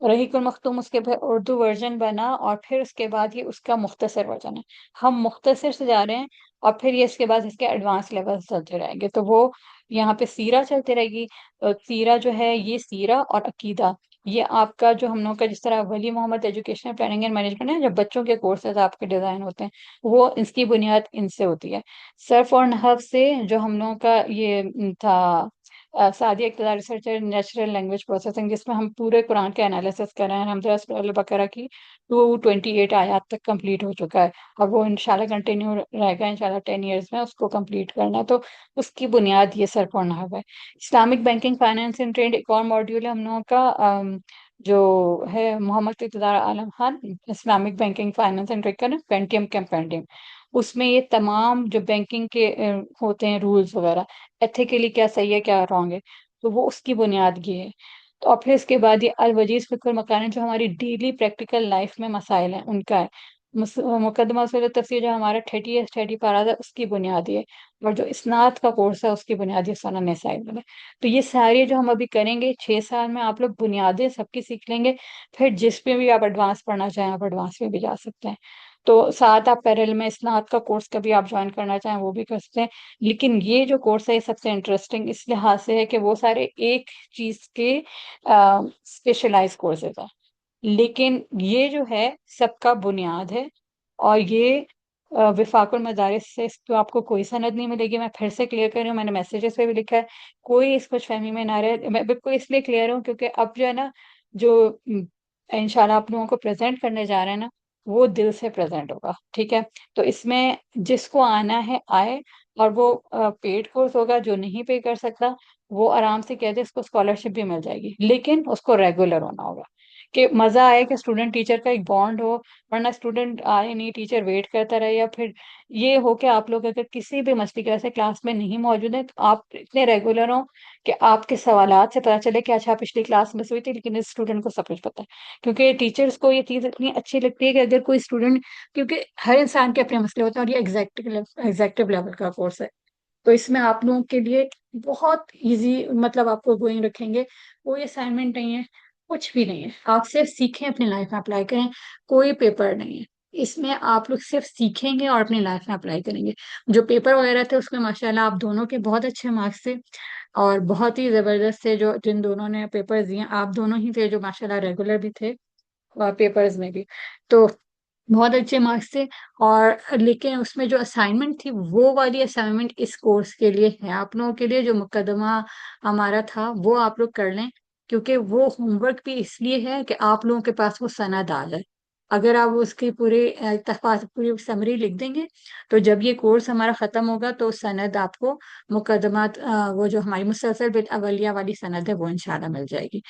رحیق المختوم اس کے پھر اردو ورژن بنا، اور پھر اس کے بعد یہ اس کا مختصر ورژن ہے. ہم مختصر سے جا رہے ہیں، اور پھر یہ اس کے بعد اس کے ایڈوانس لیول چلتے رہیں گے. تو وہ یہاں پہ سیرہ چلتے رہے گی. سیرہ جو ہے یہ سیرہ اور عقیدہ یہ آپ کا جو ہم لوگ کا جس طرح ولی محمد ایجوکیشنل پلاننگ اینڈ مینجمنٹ ہے، جب بچوں کے کورسز آپ کے ڈیزائن ہوتے ہیں، وہ اس کی بنیاد ان سے ہوتی ہے. صرف اور نحو سے جو ہم لوگوں کا یہ تھا سعدیہ اقتدار ریسرچر نیچرل لینگویج پروسیسنگ، جس میں ہم پورے قرآن کے انالیسس کر رہے ہیں. الحمد للہ سورہ البقرہ کی 228 آیات تک کمپلیٹ ہو چکا ہے، اور وہ انشاءاللہ کنٹینیو رہے گا انشاءاللہ 10 ایئرس میں اس کو کمپلیٹ کرنا ہے. تو اس کی بنیاد یہ صرف اور نحو ہے. Islamic banking finance and trade ایک اور ماڈیول ہے ہم لوگوں کا، جو ہے Mohammad Iqtidar Alam Khan Islamic banking finance and trade کا نا، پینٹیم کیمپینٹیم. اس میں یہ تمام جو بینکنگ کے ہوتے ہیں رولز وغیرہ، ایتھیکلی کیا صحیح ہے کیا رانگ ہے، تو وہ اس کی بنیاد یہ ہے. تو اور پھر اس کے بعد یہ الوجیز فقہ المکارم جو ہماری ڈیلی پریکٹیکل لائف میں مسائل ہیں ان کا ہے. مقدمہ اصول تفسیر جو ہمارا 30 پارا ہے اس کی بنیاد یہ ہے. اور جو اسناد کا کورس ہے اس کی بنیاد یہ سنن نسائی ہے. تو یہ ساری جو ہم ابھی کریں گے 6 سال میں، آپ لوگ بنیادیں سب کی سیکھ لیں گے. پھر جس پہ بھی آپ ایڈوانس پڑھنا چاہیں آپ ایڈوانس میں بھی جا سکتے ہیں. تو ساتھ آپ پیرل میں اسناد کا کورس کبھی آپ جوائن کرنا چاہیں وہ بھی کر سکتے ہیں. لیکن یہ جو کورس ہے یہ سب سے انٹرسٹنگ اس لحاظ سے ہے کہ وہ سارے ایک چیز کے اسپیشلائز کورسز ہیں، لیکن یہ جو ہے سب کا بنیاد ہے. اور یہ وفاق المدارس سے اس کو آپ کو کوئی سند نہیں ملے گی. میں پھر سے کلیئر کر رہی ہوں، میں نے میسیجز پہ بھی لکھا ہے. کوئی اس کچھ فہمی میں نہ رہے. میں بالکل اس لیے کلیئر ہوں کیونکہ اب جو ہے نا، جو انشاءاللہ آپ لوگوں کو پریزنٹ کرنے جا رہے ہیں نا، وہ دل سے پریزنٹ ہوگا. ٹھیک ہے؟ تو اس میں جس کو آنا ہے آئے. اور وہ پیڈ کورس ہوگا، جو نہیں پے کر سکتا وہ آرام سے کہہ دے، اس کو اسکالرشپ بھی مل جائے گی، لیکن اس کو ریگولر ہونا ہوگا. کہ مزہ آئے کہ اسٹوڈنٹ ٹیچر کا ایک بانڈ ہو، ورنہ اسٹوڈنٹ آئے نہیں، ٹیچر ویٹ کرتا رہے، یا پھر یہ ہو کہ آپ لوگ اگر کسی بھی مسئلے کی وجہ سے کلاس میں نہیں موجود ہیں تو آپ اتنے ریگولر ہوں کہ آپ کے سوالات سے پتہ چلے کہ اچھا پچھلی کلاس مس ہوئی تھی لیکن اس اسٹوڈنٹ کو سب کچھ پتا ہے. کیونکہ ٹیچرس کو یہ چیز اتنی اچھی لگتی ہے کہ اگر کوئی اسٹوڈنٹ، کیونکہ ہر انسان کے اپنے مسئلے ہوتے ہیں، اور یہ ایگزیکٹو لیول کا کورس ہے. تو اس میں آپ لوگوں کے لیے بہت ایزی، مطلب آپ کو گوئنگ رکھیں گے. کوئی اسائنمنٹ نہیں ہے، کچھ بھی نہیں ہے. آپ صرف سیکھیں، اپنی لائف میں اپلائی کریں. کوئی پیپر نہیں ہے اس میں. آپ لوگ صرف سیکھیں گے اور اپنی لائف میں اپلائی کریں گے. جو پیپر وغیرہ تھے اس میں ماشاءاللہ آپ دونوں کے بہت اچھے مارکس تھے، اور بہت ہی زبردست تھے. جو جن دونوں نے پیپر دیے آپ دونوں ہی تھے جو ماشاءاللہ ریگولر بھی تھے پیپرز میں بھی. تو بہت اچھے مارکس تھے. اور لیکن اس میں جو اسائنمنٹ تھی وہ والی اسائنمنٹ اس کورس کے لیے ہے آپ لوگوں کے لیے. جو مقدمہ ہمارا تھا وہ آپ لوگ کر لیں، کیونکہ وہ ہوم ورک بھی اس لیے ہے کہ آپ لوگوں کے پاس وہ سند آ جائے. اگر آپ اس کی پوری سمری لکھ دیں گے تو جب یہ کورس ہمارا ختم ہوگا تو سند آپ کو مقدمات وہ جو ہماری مسلسل اولیہ والی سند ہے وہ انشاءاللہ مل جائے گی.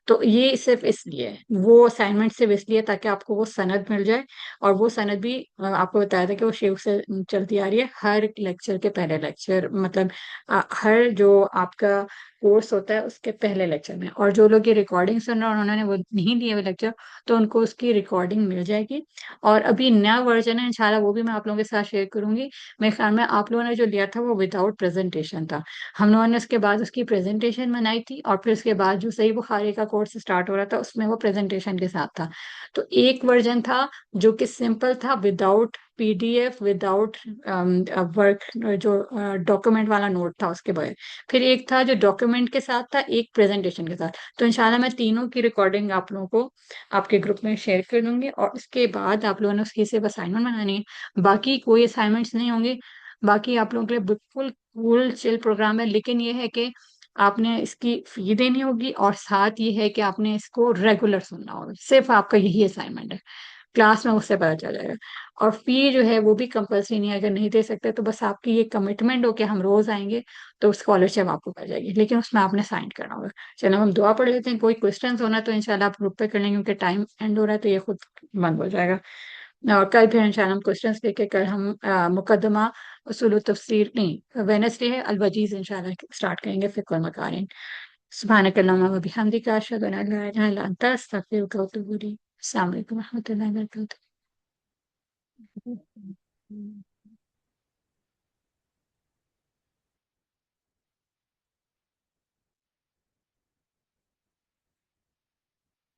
تو یہ صرف اس لیے ہے، وہ اسائنمنٹ صرف اس لیے تاکہ آپ کو وہ سند مل جائے. اور وہ سند بھی آپ کو بتایا تھا کہ وہ شیو سے چلتی آ رہی ہے. ہر لیکچر کے پہلے لیکچر، مطلب ہر جو آپ کا کورس ہوتا ہے اس کے پہلے لیکچر میں. اور جو لوگ یہ ریکارڈنگ سن رہے ہیں اور انہوں نے وہ نہیں لیے ہوئے لیکچر، تو ان کو اس کی ریکارڈنگ مل جائے گی. اور ابھی نیا ورژن ہے انشاءاللہ، وہ بھی میں آپ لوگوں کے ساتھ شیئر کروں گی. میرے خیال میں آپ لوگوں نے جو لیا تھا وہ وداؤٹ پریزنٹیشن تھا. ہم لوگوں نے اس کے بعد اس کی پریزنٹیشن بنائی تھی، اور پھر اس کے بعد جو صحیح بخاری کا کورس اسٹارٹ ہو رہا تھا اس میں وہ پریزنٹیشن کے ساتھ تھا. تو ایک ورژن تھا جو کہ سمپل تھا، without P D F, without work, جو ڈاکومنٹ والا نوٹ تھا اس کے بغیر. پھر ایک تھا جو ڈاکومنٹ کے ساتھ تھا، ایک پریزنٹیشن کے ساتھ. تو انشاءاللہ میں تینوں کی ریکارڈنگ آپ لوگوں کو آپ کے گروپ میں شیئر کر دوں گی. اور اس کے بعد آپ لوگوں نے اس کی صرف اسائنمنٹ بنانی ہے، باقی کوئی اسائنمنٹس نہیں ہوں گے. باقی آپ لوگوں کے لیے بالکل کول چل پروگرام ہے. لیکن یہ ہے کہ آپ نے اس کی فی دینی ہوگی، اور ساتھ یہ ہے کہ آپ نے اس کو ریگولر سننا ہوگا. صرف آپ کا یہی اسائنمنٹ ہے، کلاس میں اس سے پتہ چل جائے گا. اور فی جو ہے وہ بھی کمپلسری نہیں ہے. اگر نہیں دے سکتے تو بس آپ کی یہ کمٹمنٹ ہو کہ ہم روز آئیں گے تو اسکالرشپ آپ کو مل جائے گی، لیکن اس میں آپ نے سائن کرنا ہوگا. چلو ہم دعا پڑھ لیتے ہیں. کوئی کوشچنس ہونا تو انشاءاللہ آپ گروپ پہ کر لیں گے، کیونکہ ٹائم اینڈ ہو رہا ہے تو یہ خود بند ہو جائے گا. اور کل پھر انشاءاللہ ہم کوشچنس لے کے کل ہم مقدمہ اصول التفسیر نہیں، وینسڈے ہے الوجیز انشاءاللہ اسٹارٹ کریں گے، فقہ المکارم. سبحانک اللہم و بحمدک، اشہد ان لا الہ الا انت، استغفرک و اتوب الیک. السلام علیکم و رحمۃ اللہ وبرکاتہ.